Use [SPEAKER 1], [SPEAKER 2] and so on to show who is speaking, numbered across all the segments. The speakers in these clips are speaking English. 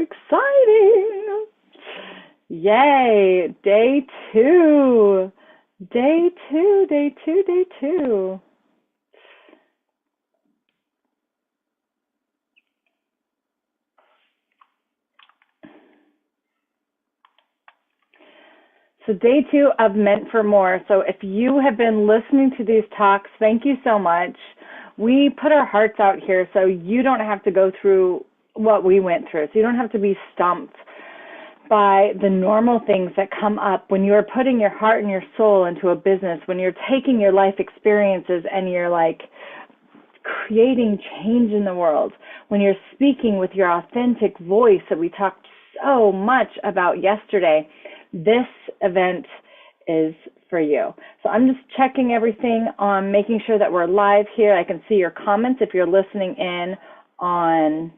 [SPEAKER 1] exciting. Yay, day two. Day two, day two, day two. So day two of Meant for More. So if you have been listening to these talks, thank you so much. We put our hearts out here so you don't have to go through what we went through. So you don't have to be stumped by the normal things that come up when you're putting your heart and your soul into a business, when you're taking your life experiences and you're like creating change in the world, when you're speaking with your authentic voice that we talked so much about yesterday. This event is for you. So I'm just checking everything on making sure that we're live here. I can see your comments if you're listening in on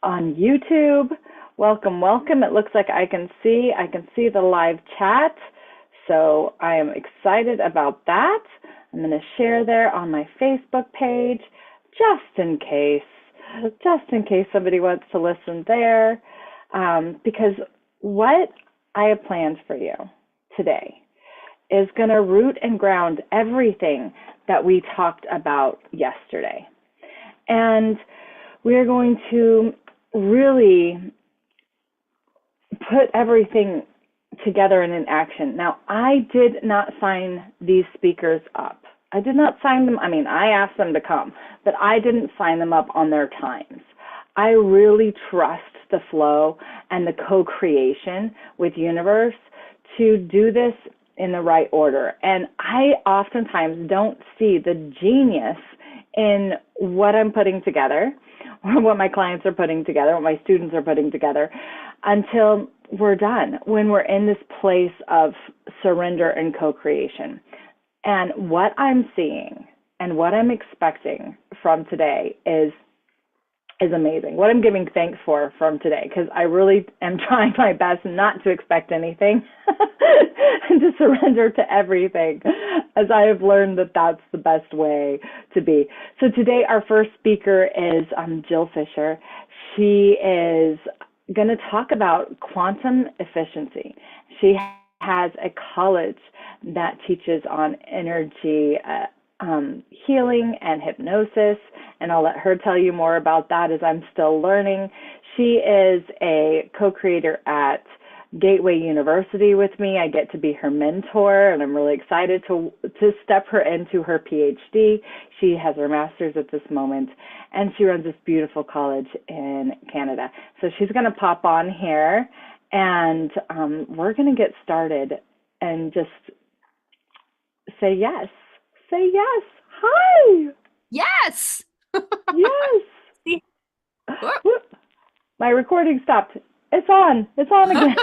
[SPEAKER 1] YouTube. Welcome, welcome. It looks like I can see the live chat. So I am excited about that. I'm going to share there on my Facebook page just in case somebody wants to listen there. Because what I have planned for you today is going to root and ground everything that we talked about yesterday. And we're going to really put everything together in an action. Now, I did not sign these speakers up. I did not sign them. I mean, I asked them to come, but I didn't sign them up on their times. I really trust the flow and the co-creation with universe to do this in the right order. And I oftentimes don't see the genius in what I'm putting together or what my clients are putting together, what my students are putting together until we're done, when we're in this place of surrender and co-creation. And what I'm seeing and what I'm expecting from today is amazing. What I'm giving thanks for from today, because I really am trying my best not to expect anything and to surrender to everything, as I have learned that that's the best way to be. So today our first speaker is Jill Fischer. She is going to talk about quantum efficiency. She has a college that teaches on energy healing and hypnosis, and I'll let her tell you more about that as I'm still learning. She is a co-creator at Gateway University with me. I get to be her mentor, and I'm really excited to step her into her PhD. She has her master's at this moment, and she runs this beautiful college in Canada. So she's going to pop on here, and we're going to get started and just say yes. Say yes. Hi.
[SPEAKER 2] Yes.
[SPEAKER 1] Yes. My recording stopped. It's on. It's on again.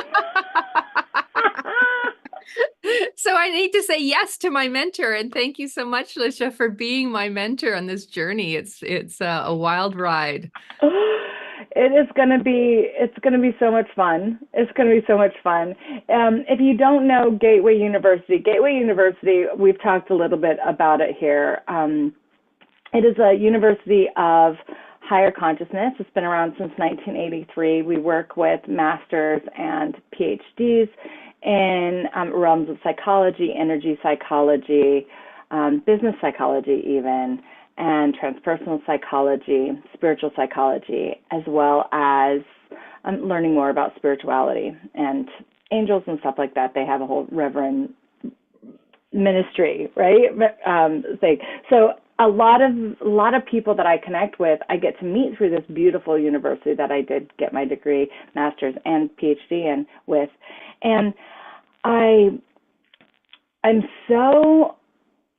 [SPEAKER 2] So I need to say yes to my mentor, and thank you so much, Lisha, for being my mentor on this journey. It's a wild ride.
[SPEAKER 1] It's going to be so much fun. It's going to be so much fun. If you don't know Gateway University, we've talked a little bit about it here. It is a university of higher consciousness. It's been around since 1983. We work with masters and PhDs in realms of psychology, energy psychology, business psychology even, and transpersonal psychology, spiritual psychology, as well as learning more about spirituality and angels and stuff like that. They have a whole reverend ministry, right? So a lot of people that I connect with, I get to meet through this beautiful university that I did get my degree, master's, and PhD in with. And I'm so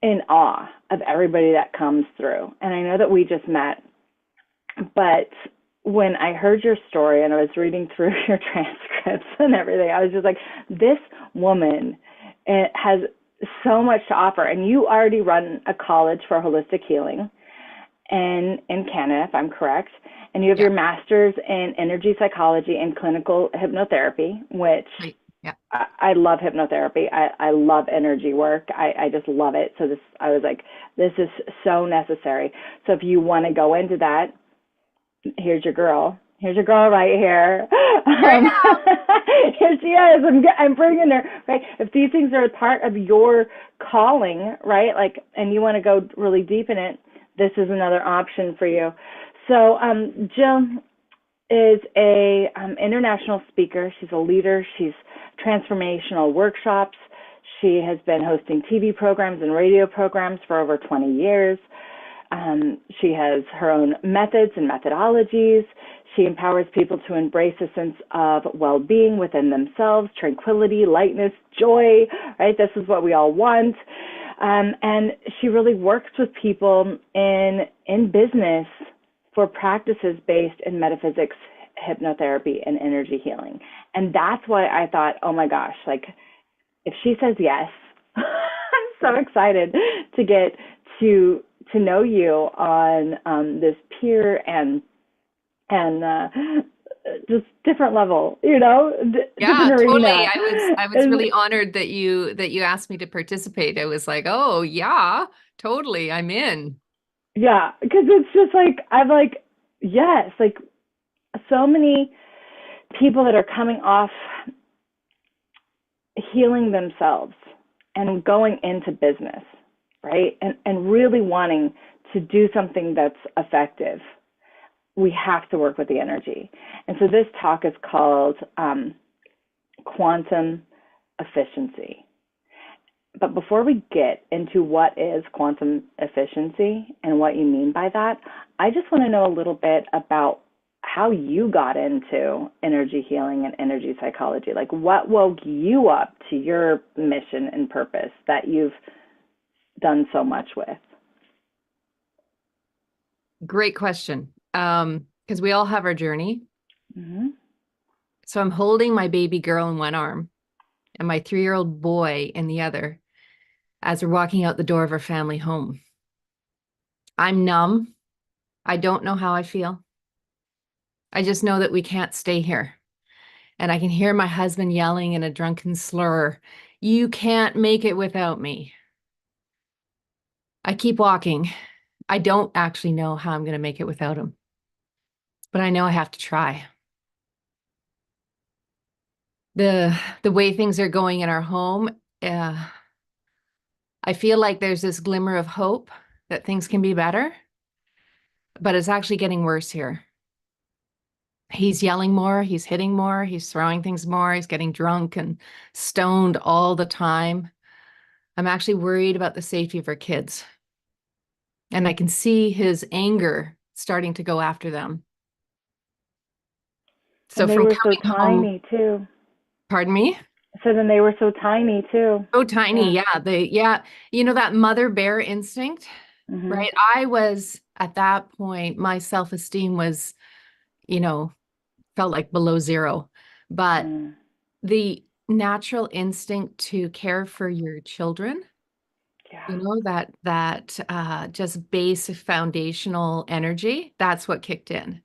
[SPEAKER 1] in awe of everybody that comes through. And I know that we just met, but when I heard your story and I was reading through your transcripts and everything, I was just like, this woman has so much to offer. And you already run a college for holistic healing in Canada, if I'm correct. And you have your master's in energy psychology and clinical hypnotherapy, which I love hypnotherapy. I love energy work. I just love it. So I was like, this is so necessary. So if you want to go into that, here's your girl. Here's your girl right here.
[SPEAKER 2] Here I am.
[SPEAKER 1] Here she is. I'm bringing her, right? If these things are a part of your calling, right? Like, and you want to go really deep in it, this is another option for you. So, Jill is a international speaker. She's a leader. She's transformational workshops. She has been hosting TV programs and radio programs for over 20 years. She has her own methods and methodologies. She empowers people to embrace a sense of well-being within themselves, tranquility, lightness, joy, right? This is what we all want. And she really works with people in business for practices based in metaphysics, hypnotherapy, and energy healing. And that's why I thought, oh my gosh, like if she says yes, I'm so excited to get to know you on this peer and just different level,
[SPEAKER 2] Yeah,
[SPEAKER 1] different
[SPEAKER 2] totally.
[SPEAKER 1] arena.
[SPEAKER 2] I was really honored that you asked me to participate. I was like, oh yeah, totally, I'm in.
[SPEAKER 1] Yeah, because it's just like I'm like, yes, like so many people that are coming off healing themselves and going into business, right? And really wanting to do something that's effective. We have to work with the energy. And so this talk is called quantum efficiency. But before we get into what is quantum efficiency and what you mean by that, I just want to know a little bit about how you got into energy healing and energy psychology. Like what woke you up to your mission and purpose that you've done so much with?
[SPEAKER 2] Great question. Because we all have our journey.
[SPEAKER 1] Mm-hmm.
[SPEAKER 2] So I'm holding my baby girl in one arm and my 3-year-old boy in the other as we're walking out the door of our family home. I'm numb. I don't know how I feel. I just know that we can't stay here. And I can hear my husband yelling in a drunken slur, "You can't make it without me." I keep walking. I don't actually know how I'm going to make it without him, but I know I have to try. The way things are going in our home, I feel like there's this glimmer of hope that things can be better, but it's actually getting worse here. He's yelling more, he's hitting more, he's throwing things more, he's getting drunk and stoned all the time. I'm actually worried about the safety of our kids. And I can see his anger starting to go after them. So
[SPEAKER 1] And they
[SPEAKER 2] from
[SPEAKER 1] were so
[SPEAKER 2] coming home,
[SPEAKER 1] tiny too.
[SPEAKER 2] pardon me?
[SPEAKER 1] So then they were so tiny too.
[SPEAKER 2] So tiny,
[SPEAKER 1] Yeah.
[SPEAKER 2] yeah. That mother bear instinct,
[SPEAKER 1] Mm-hmm.
[SPEAKER 2] right? I was at that point, my self-esteem was, you know, felt like below zero. But
[SPEAKER 1] Mm.
[SPEAKER 2] the natural instinct to care for your children,
[SPEAKER 1] Yeah.
[SPEAKER 2] that just base foundational energy, that's what kicked in.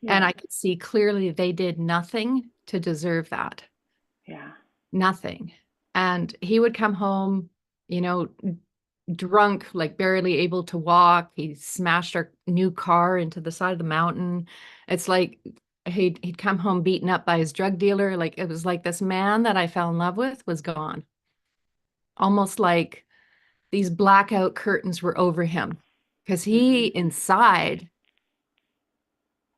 [SPEAKER 2] And
[SPEAKER 1] Yeah.
[SPEAKER 2] I could see clearly they did nothing to deserve that.
[SPEAKER 1] Yeah.
[SPEAKER 2] Nothing. And he would come home, you know, drunk, like barely able to walk. He smashed our new car into the side of the mountain. It's like he'd come home beaten up by his drug dealer. Like it was like this man that I fell in love with was gone. Almost like these blackout curtains were over him because he
[SPEAKER 1] Mm-hmm.
[SPEAKER 2] inside,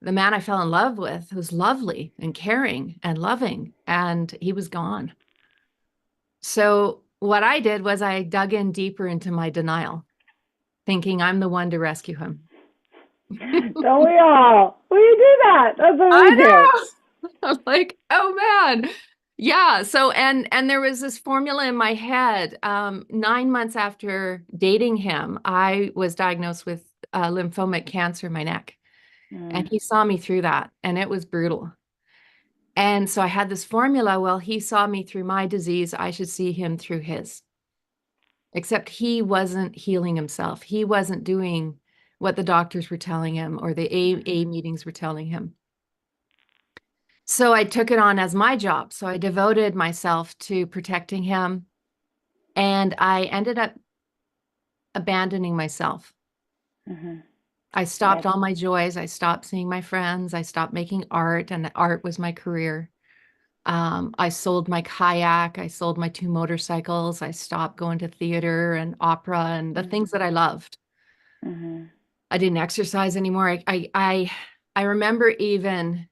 [SPEAKER 2] the man I fell in love with was lovely and caring and loving, and he was gone. So what I did was I dug in deeper into my denial, thinking I'm the one to rescue him.
[SPEAKER 1] Don't we all? We do that. That's what we
[SPEAKER 2] I
[SPEAKER 1] do.
[SPEAKER 2] know. I'm like, oh man. Yeah. So and there was this formula in my head. 9 months after dating him, I was diagnosed with lymphomic cancer in my neck. And
[SPEAKER 1] Mm.
[SPEAKER 2] he saw me through that, and it was brutal. And so I had this formula. Well, he saw me through my disease. I should see him through his. Except he wasn't healing himself. He wasn't doing what the doctors were telling him or the AA meetings were telling him. So I took it on as my job. So I devoted myself to protecting him, and I ended up abandoning myself.
[SPEAKER 1] Mm-hmm.
[SPEAKER 2] I stopped
[SPEAKER 1] Right.
[SPEAKER 2] all my joys. I stopped seeing my friends. I stopped making art, and art was my career. I sold my kayak. I sold my 2 motorcycles. I stopped going to theater and opera and the things that I loved.
[SPEAKER 1] Mhm.
[SPEAKER 2] I didn't exercise anymore. I remember even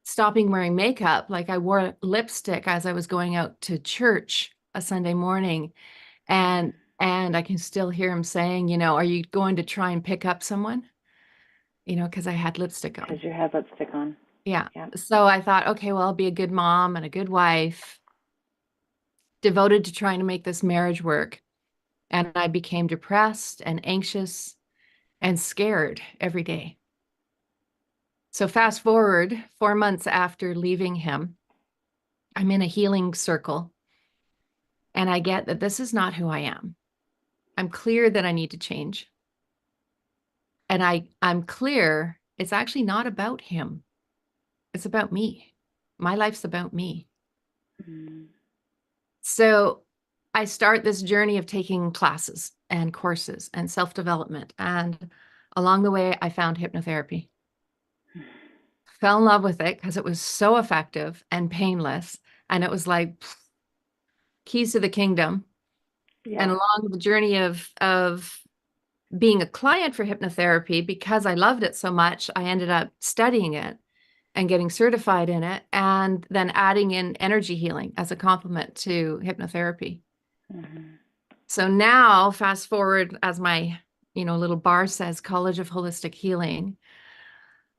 [SPEAKER 2] stopping wearing makeup. Like I wore lipstick as I was going out to church a Sunday morning, and I can still hear him saying, are you going to try and pick up someone? Because I had lipstick on.
[SPEAKER 1] Because you had lipstick on.
[SPEAKER 2] Yeah.
[SPEAKER 1] Yeah.
[SPEAKER 2] So I thought, okay, well, I'll be a good mom and a good wife, devoted to trying to make this marriage work. And I became depressed and anxious and scared every day. So fast forward 4 months after leaving him, I'm in a healing circle, and I get that this is not who I am. I'm clear that I need to change. And I'm clear it's actually not about him. It's about me. My life's about me.
[SPEAKER 1] Mhm.
[SPEAKER 2] So I start this journey of taking classes and courses and self-development. And along the way, I found hypnotherapy. Fell in love with it because it was so effective and painless. And it was like keys to the kingdom. And
[SPEAKER 1] Yeah.
[SPEAKER 2] along the journey of being a client for hypnotherapy, because I loved it so much, I ended up studying it and getting certified in it, and then adding in energy healing as a complement to hypnotherapy.
[SPEAKER 1] Mhm.
[SPEAKER 2] So now, fast forward, as my little bar says, College of Holistic Healing.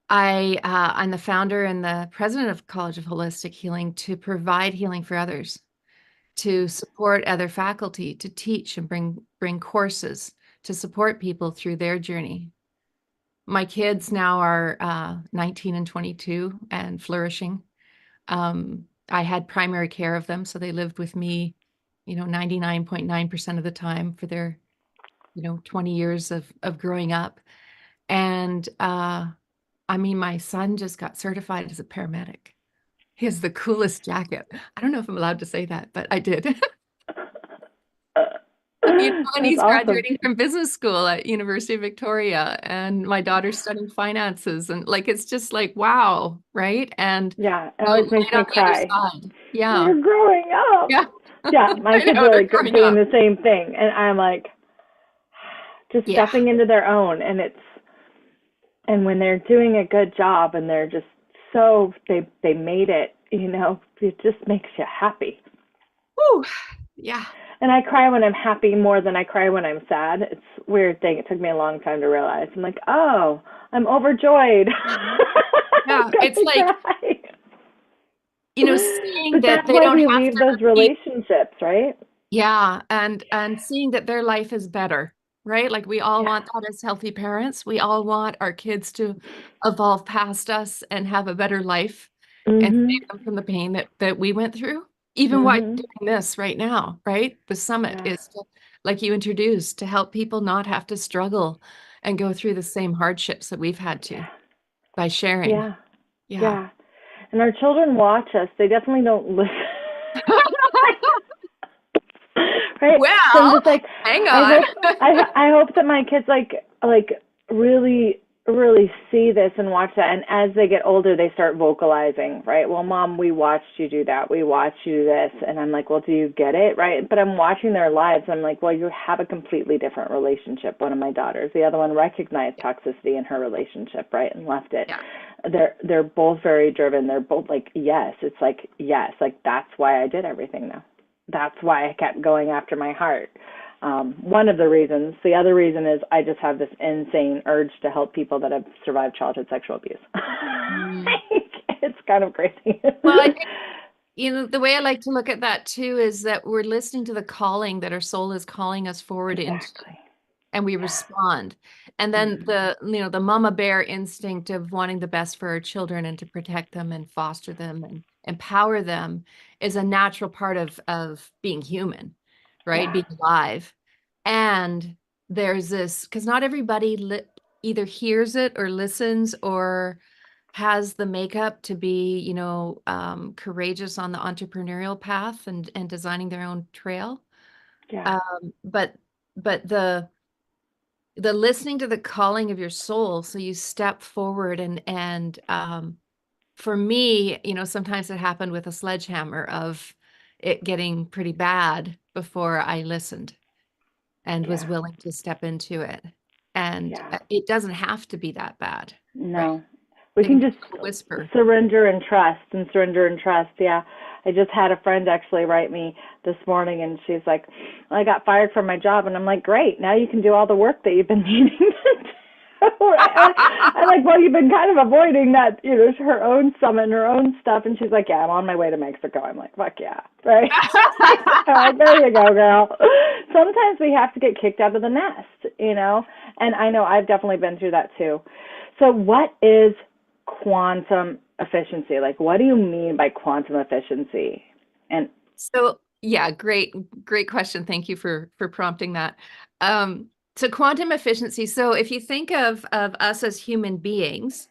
[SPEAKER 2] I'm the founder and the president of College of Holistic Healing to provide healing for others, to support other faculty, to teach and bring courses to support people through their journey. My kids now are 19 and 22 and flourishing. I had primary care of them, so they lived with me, 99.9% of the time for their 20 years of growing up. And I mean, my son just got certified as a paramedic. He has the coolest jacket. I don't know if I'm allowed to say that, but I did. And
[SPEAKER 1] That's
[SPEAKER 2] he's
[SPEAKER 1] awesome.
[SPEAKER 2] graduating from business school at University of Victoria, and my daughter's studying finances, and like it's just like wow, right? And
[SPEAKER 1] Yeah, it
[SPEAKER 2] so
[SPEAKER 1] always makes
[SPEAKER 2] right on
[SPEAKER 1] me
[SPEAKER 2] the other
[SPEAKER 1] cry.
[SPEAKER 2] side, yeah,
[SPEAKER 1] They're growing up.
[SPEAKER 2] yeah,
[SPEAKER 1] Yeah, my
[SPEAKER 2] I
[SPEAKER 1] kids
[SPEAKER 2] know
[SPEAKER 1] are
[SPEAKER 2] they're
[SPEAKER 1] like
[SPEAKER 2] growing
[SPEAKER 1] doing
[SPEAKER 2] up.
[SPEAKER 1] the same thing, and I'm like just
[SPEAKER 2] Yeah,
[SPEAKER 1] stepping into their own, and when they're doing a good job and they're just so they made it, it just makes you happy.
[SPEAKER 2] whew, yeah.
[SPEAKER 1] And I cry when I'm happy more than I cry when I'm sad. It's a weird thing. It took me a long time to realize. I'm like, oh, I'm overjoyed. I'm
[SPEAKER 2] Yeah, it's
[SPEAKER 1] gonna
[SPEAKER 2] like,
[SPEAKER 1] cry.
[SPEAKER 2] seeing
[SPEAKER 1] But
[SPEAKER 2] that
[SPEAKER 1] that's
[SPEAKER 2] they
[SPEAKER 1] why
[SPEAKER 2] don't
[SPEAKER 1] we
[SPEAKER 2] have
[SPEAKER 1] leave
[SPEAKER 2] to
[SPEAKER 1] those
[SPEAKER 2] repeat.
[SPEAKER 1] relationships, right?
[SPEAKER 2] Yeah, and seeing that their life is better, right? Like we all
[SPEAKER 1] Yeah.
[SPEAKER 2] want that as healthy parents. We all want our kids to evolve past us and have a better life and
[SPEAKER 1] Mhm.
[SPEAKER 2] save them from the pain that we went through. Even why
[SPEAKER 1] Mhm.
[SPEAKER 2] doing this right now, right? The summit
[SPEAKER 1] Yeah.
[SPEAKER 2] is to, like you introduced, to help people not have to struggle and go through the same hardships that we've had to
[SPEAKER 1] Yeah.
[SPEAKER 2] by sharing.
[SPEAKER 1] Yeah.
[SPEAKER 2] Yeah.
[SPEAKER 1] Yeah. And our children watch us. They definitely don't listen. Right? So I'm
[SPEAKER 2] Well,
[SPEAKER 1] just like,
[SPEAKER 2] hang
[SPEAKER 1] I
[SPEAKER 2] on.
[SPEAKER 1] hope I hope that my kids like really really see this and watch that, and as they get older they start vocalizing, right? Well, mom, we watched you do that, we watched you do this, and I'm like, well, do you get it, right? But I'm watching their lives. I'm like, well, you have a completely different relationship. One of my daughters, the other one recognized toxicity in her relationship, right, and left it.
[SPEAKER 2] Yeah.
[SPEAKER 1] They're both very driven. They're both like, yes, it's like, yes, like that's why I did everything now. That's why I kept going after my heart. One of the reasons. The other reason is I just have this insane urge to help people that have survived childhood sexual abuse.
[SPEAKER 2] Mm.
[SPEAKER 1] It's kind of crazy.
[SPEAKER 2] Well, I think, the way I like to look at that too is that we're listening to the calling that our soul is calling us forward into,
[SPEAKER 1] Exactly.
[SPEAKER 2] and we
[SPEAKER 1] Yeah.
[SPEAKER 2] respond. And then
[SPEAKER 1] Mm-hmm.
[SPEAKER 2] the mama bear instinct of wanting the best for our children and to protect them and foster them and empower them is a natural part of being human, right?
[SPEAKER 1] Yeah.
[SPEAKER 2] Being alive. And there's this, because not everybody either hears it or listens or has the makeup to be, courageous on the entrepreneurial path and designing their own trail.
[SPEAKER 1] Yeah.
[SPEAKER 2] But the the listening to the calling of your soul. So you step forward and for me, sometimes it happened with a sledgehammer of it getting pretty bad before I listened and was
[SPEAKER 1] Yeah.
[SPEAKER 2] willing to step into it. And
[SPEAKER 1] Yeah.
[SPEAKER 2] it doesn't have to be that bad, right?
[SPEAKER 1] No. We
[SPEAKER 2] It can
[SPEAKER 1] can
[SPEAKER 2] be
[SPEAKER 1] just
[SPEAKER 2] a whisper.
[SPEAKER 1] surrender and trust and surrender and trust. Yeah. I just had a friend actually write me this morning and she's like, I got fired from my job. And I'm like, great. Now you can do all the work that you've been needing to do. I'm like, well, you've been kind of avoiding that, her own summit and her own stuff. And she's like, yeah, I'm on my way to Mexico. I'm like, fuck yeah. Right. There you go, girl. Sometimes we have to get kicked out of the nest, and I know I've definitely been through that too. So what is quantum efficiency? Like, what do you mean by quantum efficiency? And
[SPEAKER 2] So yeah, great question. Thank you for prompting that. So quantum efficiency. So if you think of us as human beings,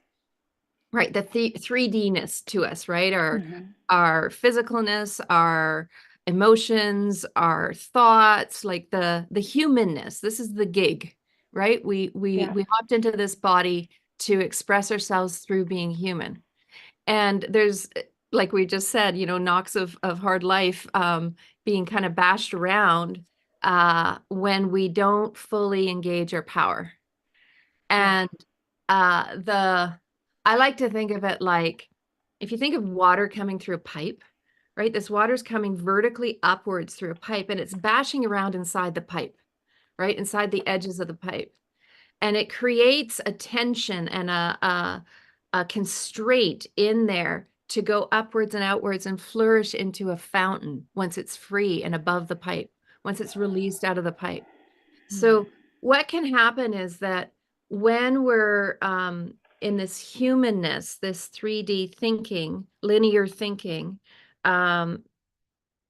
[SPEAKER 2] right, the 3D-ness to us, right? Our physicalness, our emotions, our thoughts, like the humanness. This is the gig, right?
[SPEAKER 1] yeah,
[SPEAKER 2] We hopped into this body to express ourselves through being human. And there's, like we just said, knocks of hard life being kind of bashed around when we don't fully engage our power.
[SPEAKER 1] yeah,
[SPEAKER 2] And the I like to think of it like if you think of water coming through a pipe, right? This water's coming vertically upwards through a pipe and it's bashing around inside the pipe, right? Inside the edges of the pipe. And it creates a tension and a constraint in there to go upwards and outwards and flourish into a fountain once it's free and above the pipe, once it's released out of the pipe. So what can happen is that when we're in this humanness, this 3D thinking, linear thinking, um,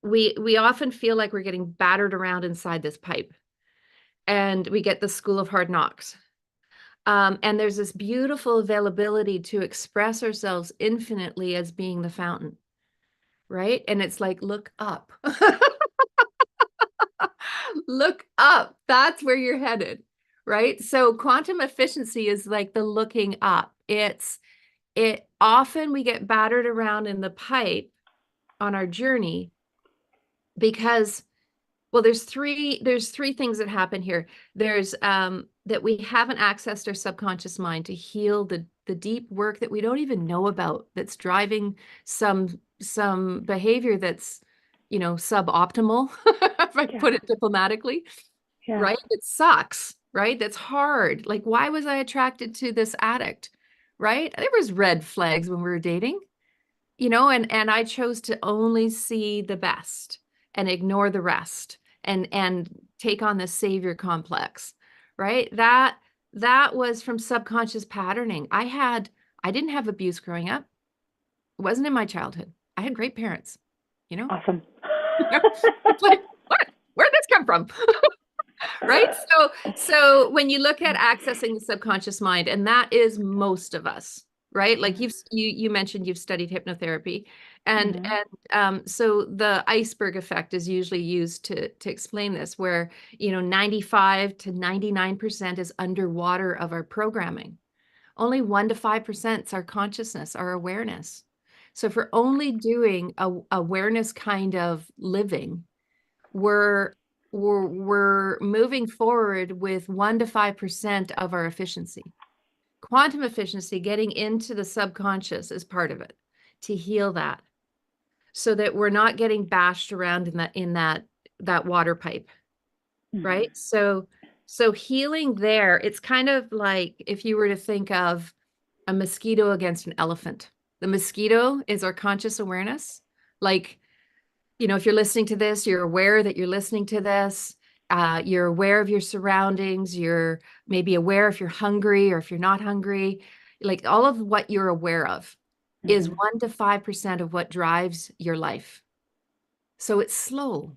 [SPEAKER 2] we often feel like we're getting battered around inside this pipe, and we get the school of hard knocks. And there's this beautiful availability to express ourselves infinitely as being the fountain, right? And it's like, look up. Look up. That's where you're headed, right? So quantum efficiency is like the looking up. It often we get battered around in the pipe on our journey because well, there's three things that happen here. There's that we haven't accessed our subconscious mind to heal the deep work that we don't even know about that's driving some behavior that's, suboptimal, if I
[SPEAKER 1] yeah,
[SPEAKER 2] put it diplomatically,
[SPEAKER 1] yeah,
[SPEAKER 2] right? It sucks, right? That's hard. Like, why was I attracted to this addict, right? There was red flags when we were dating, and I chose to only see the best and ignore the rest and take on this savior complex, right? That was from subconscious patterning. I didn't have abuse growing up. It wasn't in my childhood. I had great parents, you know?
[SPEAKER 1] awesome.
[SPEAKER 2] It's like, what? Where'd this come from? Right? So when you look at accessing the subconscious mind, and that is most of us, right? Like you mentioned you've studied hypnotherapy, and
[SPEAKER 1] Mm-hmm.
[SPEAKER 2] so the iceberg effect is usually used to explain this, where 95 to 99% is underwater of our programming. Only 1 to 5% is our consciousness, our awareness. So if we're only doing a awareness kind of living, we're we're moving forward with 1 to 5% of our efficiency. Quantum efficiency, getting into the subconscious is part of it to heal that so that we're not getting bashed around in that water pipe,
[SPEAKER 1] Mm-hmm.
[SPEAKER 2] right? So healing there, it's kind of like if you were to think of a mosquito against an elephant. The mosquito is our conscious awareness. Like, if you're listening to this, you're aware that you're listening to this. You're aware of your surroundings. You're maybe aware if you're hungry or if you're not hungry. Like all of what you're aware of is
[SPEAKER 1] Mm-hmm.
[SPEAKER 2] 1 to 5% of what drives your life. So it's slow.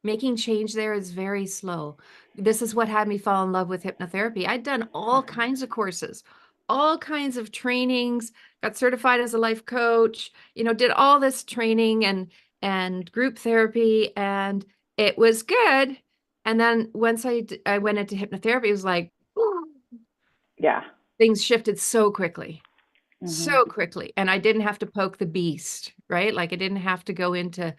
[SPEAKER 2] Making change there is very slow. This is what had me fall in love with hypnotherapy. I'd done all
[SPEAKER 1] Awesome.
[SPEAKER 2] kinds of courses, all kinds of trainings, got certified as a life coach, did all this training and group therapy, and it was good. And then once I went into hypnotherapy, it was like,
[SPEAKER 1] Yeah.
[SPEAKER 2] things shifted so quickly,
[SPEAKER 1] Hmm.
[SPEAKER 2] so quickly. And I didn't have to poke the beast, right? Like I didn't have to go into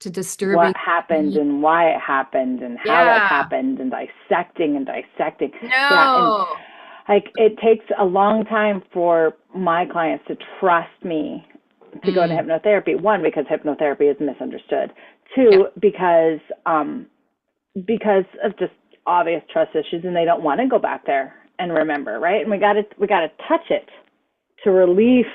[SPEAKER 1] What
[SPEAKER 2] disturbing.
[SPEAKER 1] happened and why it happened and how it
[SPEAKER 2] Yeah.
[SPEAKER 1] happened and dissecting and dissecting. Yeah. And
[SPEAKER 2] No.
[SPEAKER 1] like it takes a long time for my clients to trust me to go into
[SPEAKER 2] Mm,
[SPEAKER 1] hypnotherapy. One, because hypnotherapy is misunderstood.
[SPEAKER 2] yeah.
[SPEAKER 1] Two, because of just obvious trust issues, and they don't want to go back there and remember, right? And we got to touch it to relieve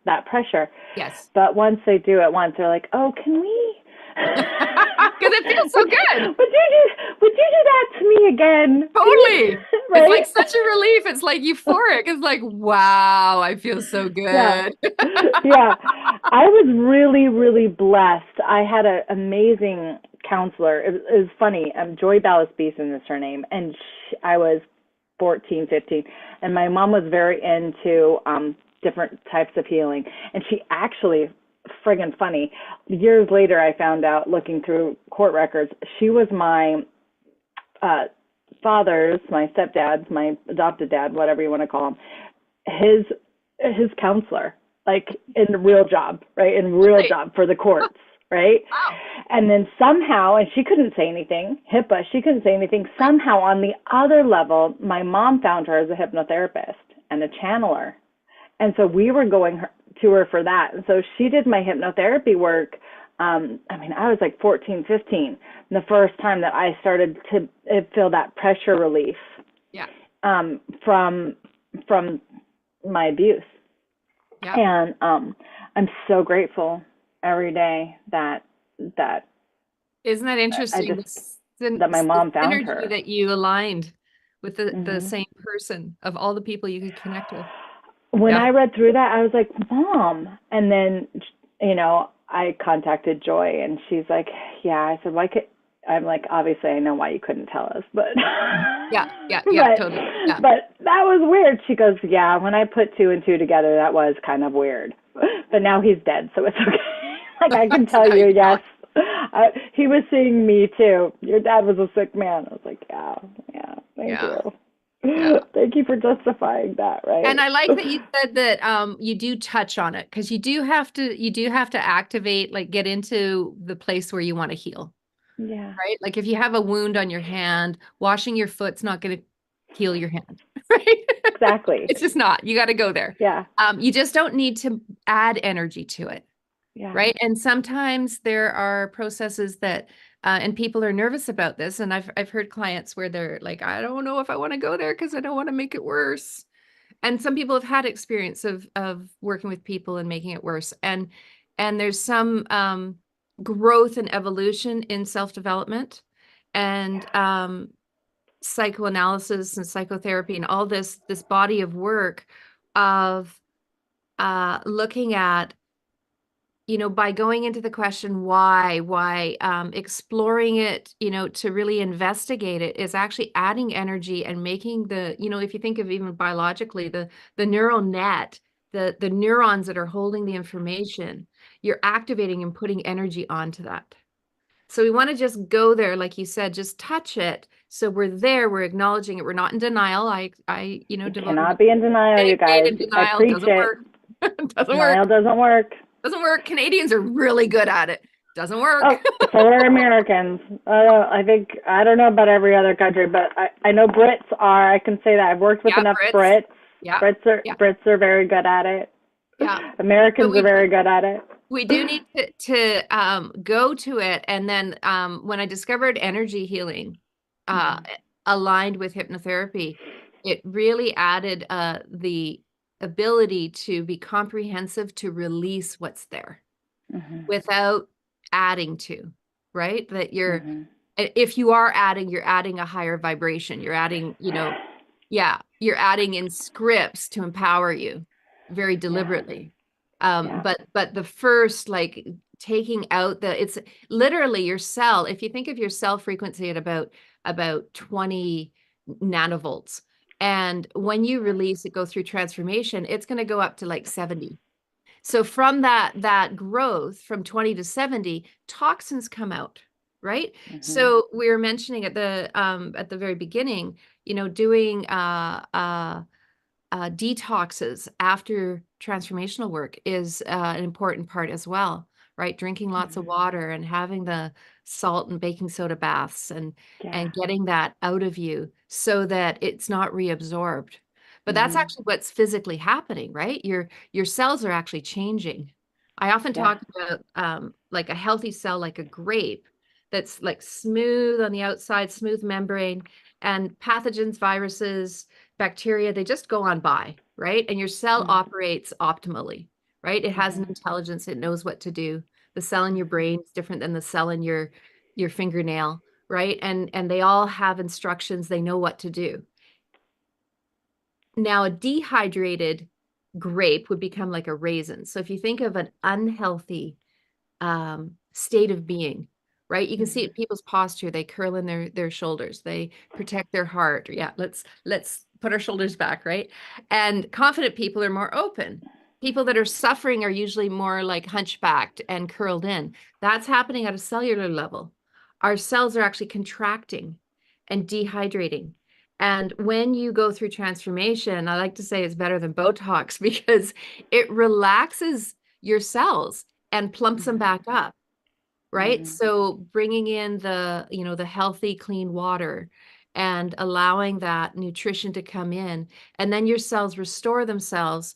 [SPEAKER 1] that pressure.
[SPEAKER 2] Yes.
[SPEAKER 1] But once they do it once, they're like, oh, can we?
[SPEAKER 2] Because it feels so
[SPEAKER 1] would,
[SPEAKER 2] good.
[SPEAKER 1] would you do that to me again?
[SPEAKER 2] Totally. It's like
[SPEAKER 1] Right?
[SPEAKER 2] such a relief. It's like euphoric. It's like, wow, I feel so
[SPEAKER 1] Yeah.
[SPEAKER 2] good.
[SPEAKER 1] Yeah. I was really, really blessed. I had an amazing counselor. It was funny. Joy Ballas Beeson is her name. And I was 14, 15. And my mom was very into different types of healing. And she actually, friggin' funny, years later I found out looking through court records, she was my uh, father's, my stepdad's, my adopted dad, whatever you want to call him, his counselor, like in the real job, right? In real
[SPEAKER 2] Really?
[SPEAKER 1] job for the courts, right?
[SPEAKER 2] Wow.
[SPEAKER 1] And then somehow, and she couldn't say anything, HIPAA, she couldn't say anything. Somehow on the other level, my mom found her as a hypnotherapist and a channeler. And so we were going to her for that. And so she did my hypnotherapy work. I mean, I was like 14, 15, the first time that I started to feel that pressure relief
[SPEAKER 2] Yeah.
[SPEAKER 1] from my abuse.
[SPEAKER 2] Yeah.
[SPEAKER 1] And I'm so grateful every day that
[SPEAKER 2] Isn't that
[SPEAKER 1] I
[SPEAKER 2] interesting?
[SPEAKER 1] just that my
[SPEAKER 2] The
[SPEAKER 1] mom found
[SPEAKER 2] synergy
[SPEAKER 1] her.
[SPEAKER 2] that you aligned with the
[SPEAKER 1] Hmm.
[SPEAKER 2] same person of all the people you could connect with.
[SPEAKER 1] When
[SPEAKER 2] Yeah.
[SPEAKER 1] I read through that, I was like, Mom. And then, I contacted Joy, and she's like, Yeah. I said, Why could I'm like, obviously, I know why you couldn't tell us, but
[SPEAKER 2] Yeah. Yeah. Yeah.
[SPEAKER 1] but
[SPEAKER 2] Totally. Yeah.
[SPEAKER 1] but that was weird. She goes, Yeah. When I put two and two together, that was kind of weird. But now he's dead, so it's okay. Like I can
[SPEAKER 2] So
[SPEAKER 1] tell
[SPEAKER 2] now
[SPEAKER 1] you,
[SPEAKER 2] you can
[SPEAKER 1] yes.
[SPEAKER 2] talk.
[SPEAKER 1] He was seeing me too. Your dad was a sick man. I was like, yeah, yeah. Thank
[SPEAKER 2] Yeah.
[SPEAKER 1] you.
[SPEAKER 2] Yeah.
[SPEAKER 1] Thank you for justifying that,
[SPEAKER 2] And
[SPEAKER 1] right?
[SPEAKER 2] I like that you said that you do touch on it because you do have to activate, like get into the place where you want to heal,
[SPEAKER 1] Yeah,
[SPEAKER 2] right? Like if you have a wound on your hand, washing your foot's not going to heal your hand, right?
[SPEAKER 1] exactly.
[SPEAKER 2] It's just not. You got to go there.
[SPEAKER 1] Yeah,
[SPEAKER 2] You just don't need to add energy to it,
[SPEAKER 1] yeah.
[SPEAKER 2] right? And sometimes there are processes that, and people are nervous about this. And I've heard clients where they're like, I don't know if I want to go there because I don't want to make it worse. And some people have had experience of working with people and making it worse. And there's some growth and evolution in self-development and psychoanalysis and psychotherapy and all this body of work of looking at, by going into the question why, exploring it, to really investigate it is actually adding energy and making if you think of even biologically, the neural net, the neurons that are holding the information, you're activating and putting energy onto that. So we want to just go there, like you said, just touch it. So we're there, we're acknowledging it. We're not in denial. I
[SPEAKER 1] You
[SPEAKER 2] devoted
[SPEAKER 1] cannot be in denial, you
[SPEAKER 2] decade
[SPEAKER 1] guys.
[SPEAKER 2] in
[SPEAKER 1] I
[SPEAKER 2] denial.
[SPEAKER 1] preach
[SPEAKER 2] Doesn't
[SPEAKER 1] it.
[SPEAKER 2] work. Doesn't work.
[SPEAKER 1] Denial doesn't work.
[SPEAKER 2] Doesn't work. Canadians are really good at it. Doesn't work.
[SPEAKER 1] Oh, so are Americans. I think I don't know about every other country, but I know Brits are. I can say that I've worked with
[SPEAKER 2] Yeah,
[SPEAKER 1] enough
[SPEAKER 2] Brits.
[SPEAKER 1] Brits.
[SPEAKER 2] Yeah, yeah,
[SPEAKER 1] Brits are very good at it.
[SPEAKER 2] yeah. So
[SPEAKER 1] Americans are very good at it.
[SPEAKER 2] we do need to go to it. And then when I discovered energy healing uh, aligned with hypnotherapy, it really added the ability to be comprehensive, to release what's there
[SPEAKER 1] Mhm.
[SPEAKER 2] without adding to, right? That
[SPEAKER 1] Mhm.
[SPEAKER 2] if you are adding, you're adding a higher vibration. You're adding, yeah, you're adding in scripts to empower you very
[SPEAKER 1] Yeah.
[SPEAKER 2] deliberately.
[SPEAKER 1] Yeah.
[SPEAKER 2] But the first, like taking out it's literally your cell. If you think of your cell frequency at about 20 nanovolts, and when you release it, go through transformation, it's going to go up to like 70. So from that growth from 20 to 70, toxins come out. right?
[SPEAKER 1] Mhm.
[SPEAKER 2] So we were mentioning at the very beginning, doing detoxes after transformational work is an important part as well, right? Drinking lots of
[SPEAKER 1] Mhm.
[SPEAKER 2] water and having the salt and baking soda baths
[SPEAKER 1] Yeah.
[SPEAKER 2] and getting that out of you so that it's not reabsorbed. But that's
[SPEAKER 1] Mhm.
[SPEAKER 2] actually what's physically happening, right? Your cells are actually changing. I often
[SPEAKER 1] Yeah.
[SPEAKER 2] talk about like a healthy cell, like a grape that's like smooth on the outside, smooth membrane, and pathogens, viruses, bacteria, they just go on by, right? And your cell
[SPEAKER 1] Mhm.
[SPEAKER 2] operates optimally, right? It has an
[SPEAKER 1] Mhm.
[SPEAKER 2] intelligence, it knows what to do. The cell in your
[SPEAKER 1] Mhm.
[SPEAKER 2] brain is different than the cell in your fingernail, right? And they all have instructions, they know what to do. Now, a dehydrated grape would become like a raisin. So if you think of an unhealthy state of being, right? You can see it
[SPEAKER 1] Mhm.
[SPEAKER 2] in people's posture. They curl in their shoulders. They protect their heart. Yeah, let's put our shoulders back, right? And confident people are more open. People that are suffering are usually more like hunchbacked and curled in. That's happening at a cellular level. Our cells are actually contracting and dehydrating. And when you go through transformation, I like to say it's better than Botox because it relaxes your cells and plumps them
[SPEAKER 1] Mhm.
[SPEAKER 2] back up, right?
[SPEAKER 1] Mhm.
[SPEAKER 2] So bringing in the healthy, clean water and allowing that nutrition to come in, and then your cells restore themselves,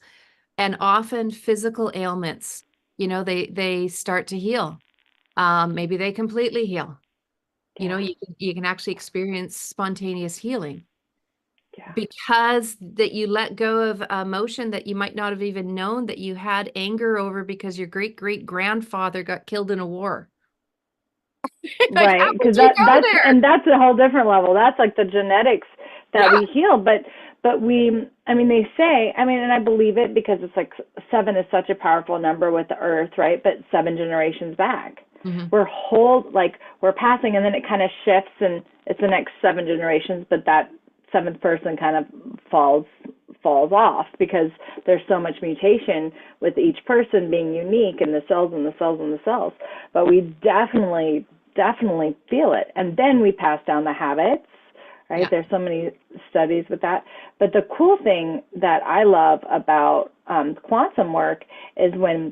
[SPEAKER 2] and often physical ailments, they start to heal. Maybe they completely heal.
[SPEAKER 1] Yeah.
[SPEAKER 2] You can actually experience spontaneous healing
[SPEAKER 1] Yeah.
[SPEAKER 2] because that you let go of emotion that you might not have even known that you had anger over because your great great grandfather got killed in a war. Like, how
[SPEAKER 1] Right,
[SPEAKER 2] would
[SPEAKER 1] because
[SPEAKER 2] you go there?
[SPEAKER 1] that's a whole different level. That's like the genetics that
[SPEAKER 2] Yeah.
[SPEAKER 1] we heal, but we, I mean, they say, I mean, and I believe it because it's like seven is such a powerful number with the earth, right? But seven generations back,
[SPEAKER 2] Hmm.
[SPEAKER 1] we're passing, and then it kind of shifts, and it's the next seven generations, but that seventh person kind of falls off because there's so much mutation with each person being unique and the cells and the cells and the cells. But we definitely feel it. And then we pass down the habits, right?
[SPEAKER 2] Yeah.
[SPEAKER 1] There's so many studies with that. But the cool thing that I love about quantum work is when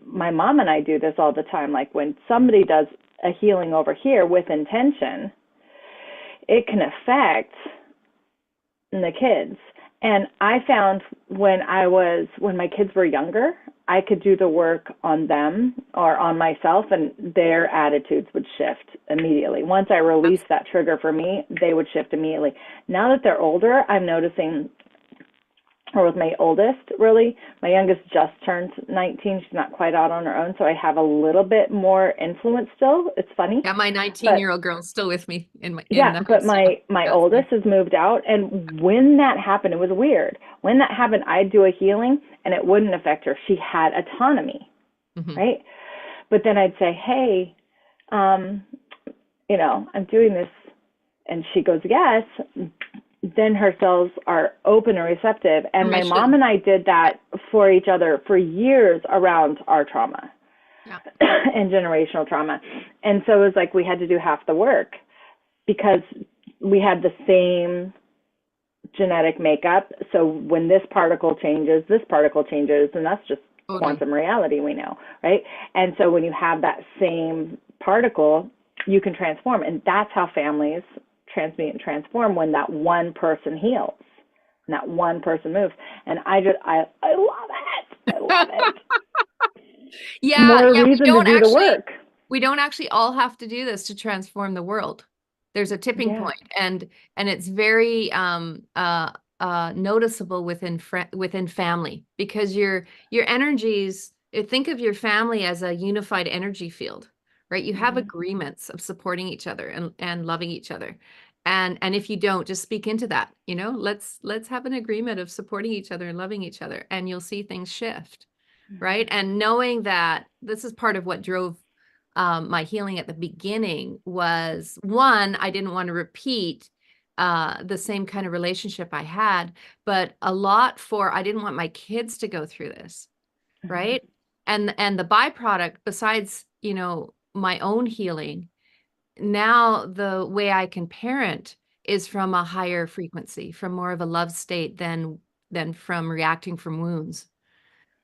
[SPEAKER 1] my mom and I do this all the time, like when somebody does a healing over here with intention, it can affect the kids. And I found when my kids were younger, I could do the work on them or on myself, and their attitudes would shift immediately. Once I released that trigger for me, they would shift immediately. Now that they're older, I'm noticing, or with my oldest, really, my youngest just turned 19. She's not quite out on her own, so I have a little bit more influence still. It's funny,
[SPEAKER 2] Yeah, my
[SPEAKER 1] but
[SPEAKER 2] 19-year-old girl's still with me in
[SPEAKER 1] yeah,
[SPEAKER 2] the
[SPEAKER 1] but
[SPEAKER 2] house. Yeah.
[SPEAKER 1] my
[SPEAKER 2] Yeah, it's
[SPEAKER 1] oldest
[SPEAKER 2] good.
[SPEAKER 1] has moved out, and when that happened, it was weird. When that happened, I'd do a healing, and it wouldn't affect her. She had autonomy,
[SPEAKER 2] Hmm.
[SPEAKER 1] right? But then I'd say, hey, um, I'm doing this, and she goes, yes. Then her cells are open and receptive. And my mom
[SPEAKER 2] Permission.
[SPEAKER 1] and I did
[SPEAKER 2] Yeah.
[SPEAKER 1] that for each other for years around our trauma
[SPEAKER 2] Yeah.
[SPEAKER 1] and generational trauma. And so it was like we had to do half the work because we had the same genetic makeup. So when this particle changes, and that's just
[SPEAKER 2] Totally.
[SPEAKER 1] quantum reality, we know, right? And so when you have that same particle, you can transform. And that's how families transmute and transform when that one person heals and that one person moves. And I love it. I love it.
[SPEAKER 2] Yeah,
[SPEAKER 1] More
[SPEAKER 2] yeah,
[SPEAKER 1] reason to do the work.
[SPEAKER 2] we don't actually all have to do this to transform the world. There's a tipping
[SPEAKER 1] Yeah.
[SPEAKER 2] point, and it's very noticeable within family because your energies, think of your family as a unified energy field, right? You have
[SPEAKER 1] Mm-hmm.
[SPEAKER 2] agreements of supporting each other and loving each other. And if you don't, just speak into that, let's have an agreement of supporting each other and loving each other, and you'll see things shift, right?
[SPEAKER 1] Mm-hmm.
[SPEAKER 2] And knowing that this is part of what drove my healing at the beginning was, one, I didn't want to repeat the same kind of relationship I had, but a lot for I didn't want my kids to go through this,
[SPEAKER 1] Mm-hmm.
[SPEAKER 2] right? And the byproduct, besides, my own healing, now the way I can parent is from a higher frequency, from more of a love state than from reacting from wounds.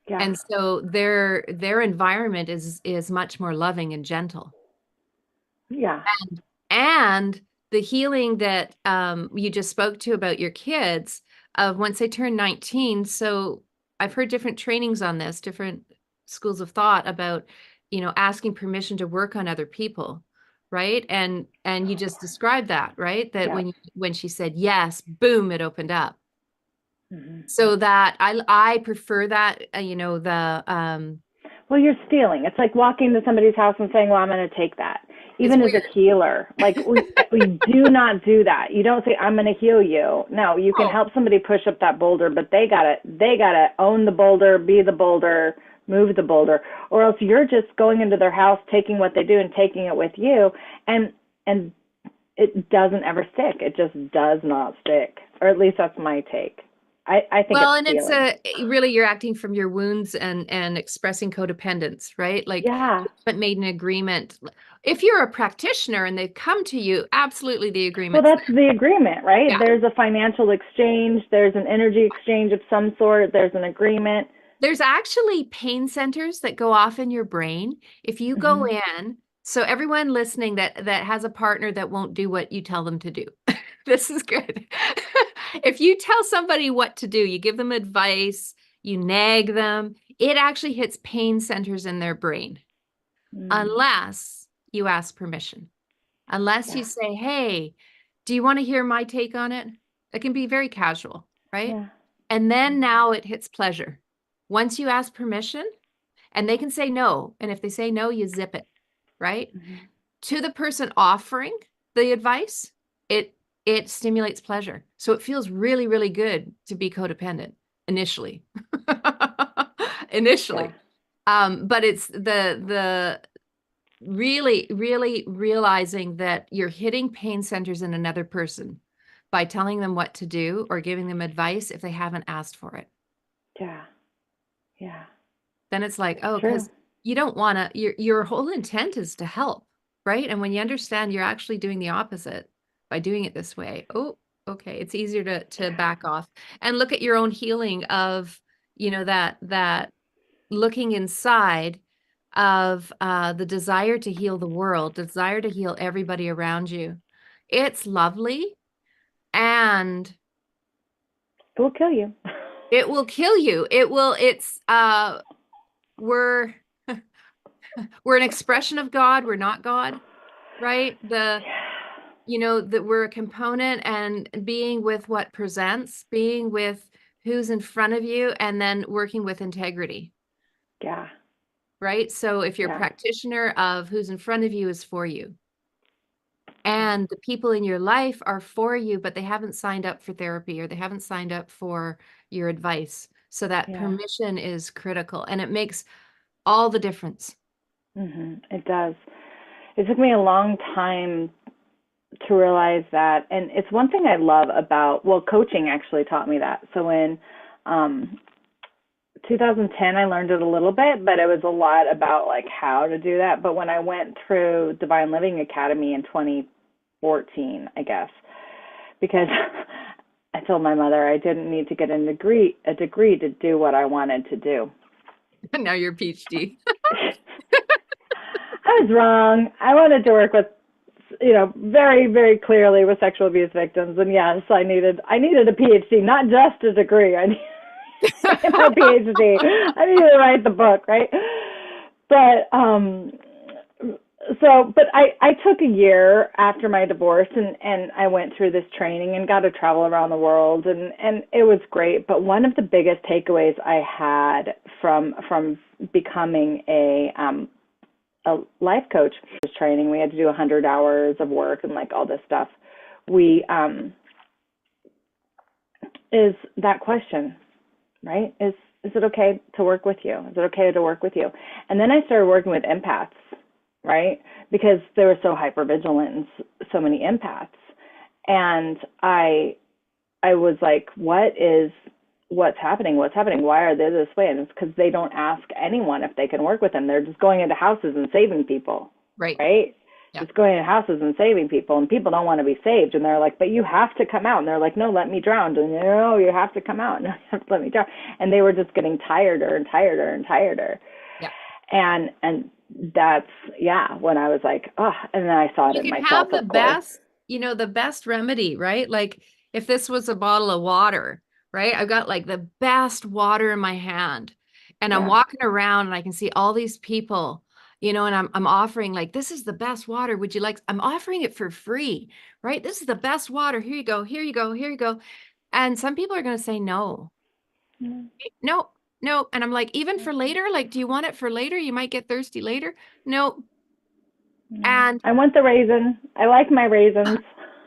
[SPEAKER 1] Yeah.
[SPEAKER 2] And so their environment is much more loving and gentle.
[SPEAKER 1] Yeah.
[SPEAKER 2] And the healing that you just spoke to about your kids of once they turn 19. So I've heard different trainings on this, different schools of thought about, asking permission to work on other people, right? And you just described that, right? That
[SPEAKER 1] Yeah.
[SPEAKER 2] when she said yes, boom, it opened up.
[SPEAKER 1] Hmm.
[SPEAKER 2] So that I prefer that,
[SPEAKER 1] Well, you're stealing. It's like walking to somebody's house and saying, "Well, I'm going to take that."
[SPEAKER 2] it's
[SPEAKER 1] Even as a
[SPEAKER 2] weird.
[SPEAKER 1] healer, like we do not do that. You don't say, "I'm going to heal you." No, you can
[SPEAKER 2] Oh,
[SPEAKER 1] help somebody push up that boulder, but they gotta own the boulder, be the boulder, move the boulder, or else you're just going into their house, taking what they do and taking it with you, and it doesn't ever stick. It just does not stick, or at least that's my take. I think
[SPEAKER 2] well,
[SPEAKER 1] it's
[SPEAKER 2] and it's
[SPEAKER 1] stealing.
[SPEAKER 2] really you're acting from your wounds and expressing codependence, right? Like
[SPEAKER 1] Yeah.
[SPEAKER 2] you haven't made an agreement. If you're a practitioner and they've come to you, absolutely the
[SPEAKER 1] Well,
[SPEAKER 2] agreement's
[SPEAKER 1] that's
[SPEAKER 2] there.
[SPEAKER 1] the agreement, right?
[SPEAKER 2] Yeah.
[SPEAKER 1] There's a financial exchange, there's an energy exchange of some sort, there's an agreement.
[SPEAKER 2] There's actually pain centers that go off in your brain. If you go
[SPEAKER 1] Hmm.
[SPEAKER 2] in, so everyone listening that has a partner that won't do what you tell them to do. This is good. If you tell somebody what to do, you give them advice, you nag them, it actually hits pain centers in their brain
[SPEAKER 1] Mm,
[SPEAKER 2] unless you ask permission. Unless you
[SPEAKER 1] yeah,
[SPEAKER 2] say, "Hey, do you want to hear my take on it?" It can be very casual, right?
[SPEAKER 1] yeah.
[SPEAKER 2] And then now it hits pleasure. Once you ask permission, and they can say no. And if they say no, you zip it, right?
[SPEAKER 1] Hmm.
[SPEAKER 2] To the person offering the advice, it it stimulates pleasure. So it feels really, really good to be codependent initially.
[SPEAKER 1] Yeah,
[SPEAKER 2] Initially. But it's the really, really realizing that you're hitting pain centers in another person by telling them what to do or giving them advice if they haven't asked for it.
[SPEAKER 1] yeah, yeah.
[SPEAKER 2] Then it's like,
[SPEAKER 1] It's
[SPEAKER 2] oh,
[SPEAKER 1] true.
[SPEAKER 2] because you don't want to, your whole intent is to help, right? And when you understand you're actually doing the opposite by doing it this way, oh, okay, it's easier to
[SPEAKER 1] Yeah,
[SPEAKER 2] back off and look at your own healing of, that looking inside of the desire to heal the world, desire to heal everybody around you. It's lovely and
[SPEAKER 1] it will kill you.
[SPEAKER 2] it will kill you. We're we're an expression of God, we're not God, right?
[SPEAKER 1] Yeah,
[SPEAKER 2] That we're a component and being with what presents, being with who's in front of you, and then working with integrity,
[SPEAKER 1] yeah,
[SPEAKER 2] right? So if you're a
[SPEAKER 1] yeah,
[SPEAKER 2] practitioner of who's in front of you is for you.
[SPEAKER 1] yeah,
[SPEAKER 2] And the people in your life are for you, but they haven't signed up for therapy or they haven't signed up for your advice. So that
[SPEAKER 1] yeah.
[SPEAKER 2] permission is critical and it makes all the difference.
[SPEAKER 1] It does. It took me a long time to realize that, and it's one thing I love about, well, coaching actually taught me that. So in um 2010 I learned it a little bit, but it was a lot about like how to do that. But when I went through Divine Living Academy in 2014, I guess, because I told my mother I didn't need to get a degree to do what I wanted to do.
[SPEAKER 2] And now you're a PhD.
[SPEAKER 1] I was wrong. I wanted to work with, very, very clearly with sexual abuse victims, and yes, I needed a PhD, not just a degree. I needed my PhD. I needed to write the book, right? But but I took a year after my divorce, and I went through this training and got to travel around the world, and it was great. But one of the biggest takeaways I had from becoming a life coach training, we had to do 100 hours of work and like all this stuff. We is that question, right? Is it okay to work with you? Is it okay to work with you? And then I started working with empaths, right? Because they were so hypervigilant and so many empaths. And I was like, what's happening? What's happening? Why are they this way? And it's because they don't ask anyone if they can work with them. They're just going into houses and saving people,
[SPEAKER 2] Right.
[SPEAKER 1] right?
[SPEAKER 2] Yeah.
[SPEAKER 1] just going to houses and saving people, and people don't want to be saved, and they're like, but you have to come out, and they're like, no, let me drown, and no, you have to come out, no, you have to let me drown, and they were just getting tireder and tireder and tireder,
[SPEAKER 2] Yeah.
[SPEAKER 1] and that's, yeah, when I was like, oh, and then I saw it
[SPEAKER 2] You
[SPEAKER 1] in
[SPEAKER 2] can
[SPEAKER 1] myself,
[SPEAKER 2] have the
[SPEAKER 1] of course.
[SPEAKER 2] best, the best remedy, right? Like if this was a bottle of water, right? I've got like the best water in my hand and I'm
[SPEAKER 1] Yeah.
[SPEAKER 2] walking around and I can see all these people, and I'm offering like, this is the best water. Would you like, I'm offering it for free, right? This is the best water. Here you go. Here you go. Here you go. And some people are going to say no.
[SPEAKER 1] Mm.
[SPEAKER 2] No, no. And I'm like, even for later, like, do you want it for later? You might get thirsty later. No. And
[SPEAKER 1] I want the raisin. I like my raisins,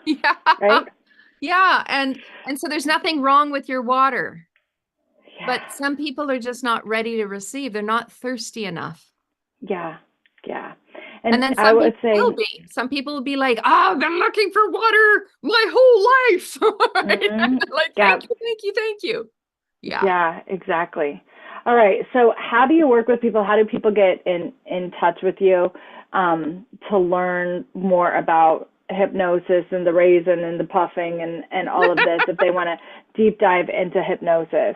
[SPEAKER 2] yeah.
[SPEAKER 1] right?
[SPEAKER 2] Yeah, and so there's nothing wrong with your water,
[SPEAKER 1] Yeah.
[SPEAKER 2] but some people are just not ready to receive. They're not thirsty enough.
[SPEAKER 1] Yeah. Yeah.
[SPEAKER 2] And
[SPEAKER 1] And
[SPEAKER 2] then
[SPEAKER 1] I
[SPEAKER 2] some
[SPEAKER 1] would
[SPEAKER 2] people will
[SPEAKER 1] say,
[SPEAKER 2] be. Some people will be like, "Oh, I've been looking for water my whole life." Right?
[SPEAKER 1] mm,
[SPEAKER 2] Like,
[SPEAKER 1] yeah,
[SPEAKER 2] thank you, thank you, thank you. Yeah.
[SPEAKER 1] yeah, exactly. All right. So, how do you work with people? How do people get in touch with you to learn more about hypnosis and the raisin and the puffing and all of this if they want to deep dive into hypnosis?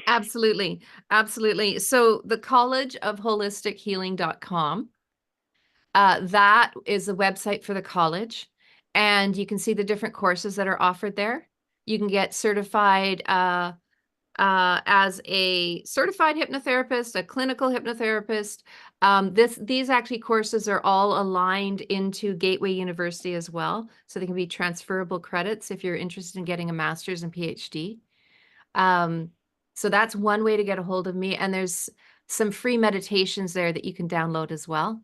[SPEAKER 2] Absolutely. Absolutely. So the College of Holistic Healing.com, that is the website for the college. And you can see the different courses that are offered there. You can get certified as a certified hypnotherapist, a clinical hypnotherapist. These actually courses are all aligned into Gateway University as well. So they can be transferable credits if you're interested in getting a master's and PhD. So that's one way to get a hold of me. And there's some free meditations there that you can download as well.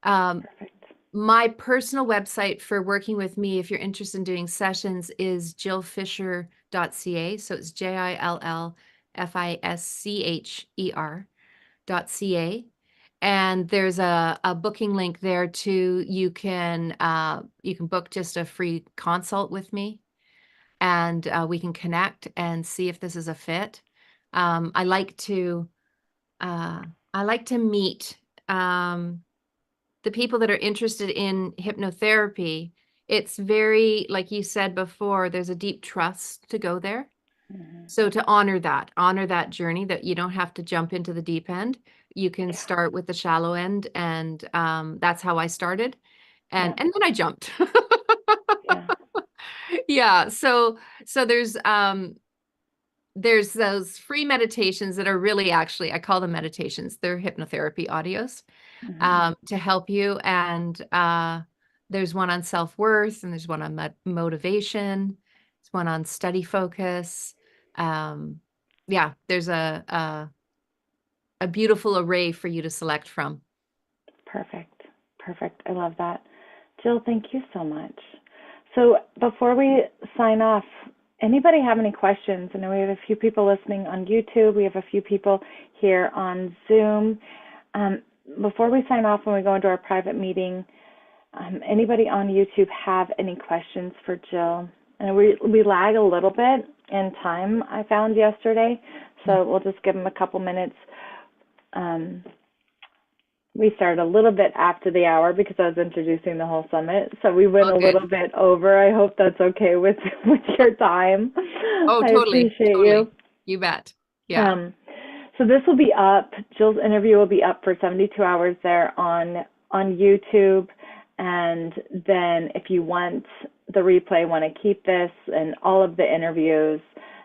[SPEAKER 1] Perfect.
[SPEAKER 2] My personal website for working with me, if you're interested in doing sessions, is jillfischer.ca. So it's JILLFISCHER.ca. And there's a booking link there too. You can book just a free consult with me, and we can connect and see if this is a fit. I like to meet the people that are interested in hypnotherapy. It's very, like you said before, there's a deep trust to go there.
[SPEAKER 1] Mm-hmm.
[SPEAKER 2] So to honor that journey, that you don't have to jump into the deep end. You can
[SPEAKER 1] Yeah.
[SPEAKER 2] start with the shallow end, and that's how I started, and
[SPEAKER 1] Yeah.
[SPEAKER 2] and then I jumped.
[SPEAKER 1] Yeah.
[SPEAKER 2] Yeah, so there's those free meditations that are really, actually, I call them meditations. They're hypnotherapy audios
[SPEAKER 1] Mm-hmm.
[SPEAKER 2] to help you. And there's one on self-worth, and there's one on motivation. There's one on study focus. Um, yeah, there's a beautiful array for you to select from.
[SPEAKER 1] Perfect. Perfect. I love that. Jill, thank you so much. So before we sign off, anybody have any questions? I know we have a few people listening on YouTube. We have a few people here on Zoom. Um, Before we sign off, when we go into our private meeting, anybody on YouTube have any questions for Jill? And we lag a little bit in time, I found yesterday, so we'll just give them a couple minutes. We started a little bit after the hour because I was introducing the whole summit, so we went
[SPEAKER 2] Oh,
[SPEAKER 1] a
[SPEAKER 2] good.
[SPEAKER 1] little bit over. I hope that's okay with your time.
[SPEAKER 2] Oh,
[SPEAKER 1] I
[SPEAKER 2] totally,
[SPEAKER 1] appreciate you.
[SPEAKER 2] totally. You bet. Yeah.
[SPEAKER 1] Um, so this will be up. Jill's interview will be up for 72 hours there on YouTube, and then if you want the replay, want to keep this and all of the interviews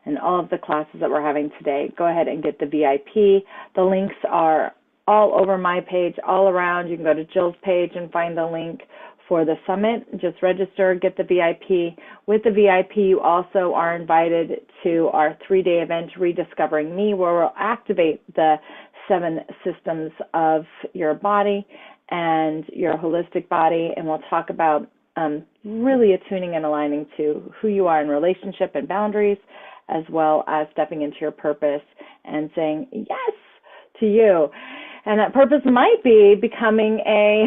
[SPEAKER 1] and all of the classes that we're having today, go ahead and get the VIP. The links are all over my page, all around. You can go to Jill's page and find the link for the summit. Just register, get the VIP. With the VIP, you also are invited to our 3-day event, Rediscovering Me, where we'll activate the 7 systems of your body and your holistic body, and we'll talk about really attuning and aligning to who you are in relationship and boundaries, as well as stepping into your purpose and saying yes to you. And that purpose might be becoming a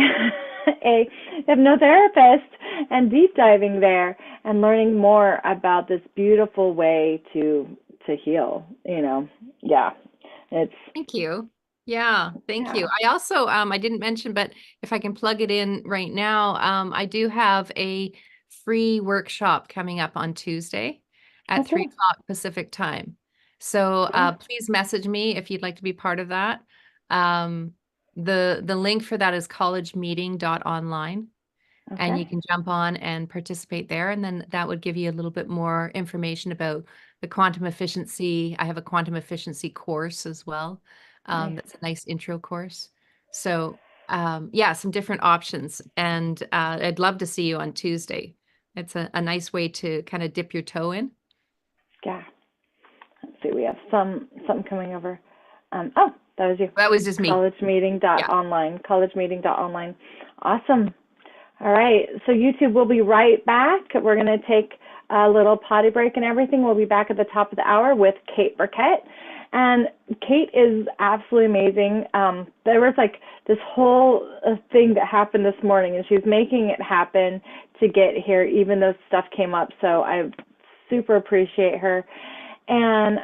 [SPEAKER 1] hypnotherapist and deep diving there and learning more about this beautiful way to heal. Yeah, it's
[SPEAKER 2] Thank you. Yeah, thank you.
[SPEAKER 1] Yeah.
[SPEAKER 2] I also, I didn't mention, but if I can plug it in right now, I do have a free workshop coming up on Tuesday at 3
[SPEAKER 1] Okay.
[SPEAKER 2] o'clock Pacific time. So
[SPEAKER 1] Yeah.
[SPEAKER 2] please message me if you'd like to be part of that. Um, the link for that is collegemeeting.online. And
[SPEAKER 1] Okay.
[SPEAKER 2] you can jump on and participate there. And then that would give you a little bit more information about the quantum efficiency. I have a quantum efficiency course as well.
[SPEAKER 1] Nice.
[SPEAKER 2] That's a nice intro course. So, yeah, some different options. And I'd love to see you on Tuesday. It's a nice way to kind of dip your toe in.
[SPEAKER 1] Yeah. Let's see. We have something coming over. Oh, that was you.
[SPEAKER 2] That was just me. Yeah.
[SPEAKER 1] Collegemeeting.online. Collegemeeting.online. Awesome. All right. So YouTube, we'll be right back. We're going to take a little potty break and everything. We'll be back at the top of the hour with Kate Burkett. And Kate is absolutely amazing. There was like this whole thing that happened this morning, and she's making it happen to get here, even though stuff came up. So I super appreciate her. And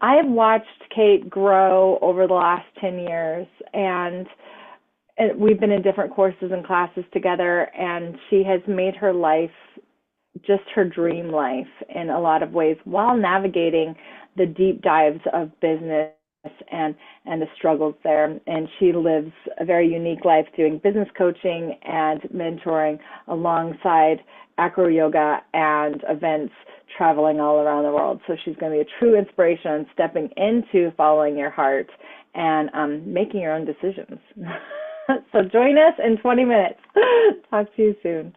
[SPEAKER 1] I have watched Kate grow over the last 10 years, and we've been in different courses and classes together, and she has made her life just her dream life in a lot of ways while navigating the deep dives of business and the struggles there. And she lives a very unique life doing business coaching and mentoring alongside acro yoga and events, traveling all around the world. So she's going to be a true inspiration, stepping into following your heart and making your own decisions. So join us in 20 minutes. Talk to you soon.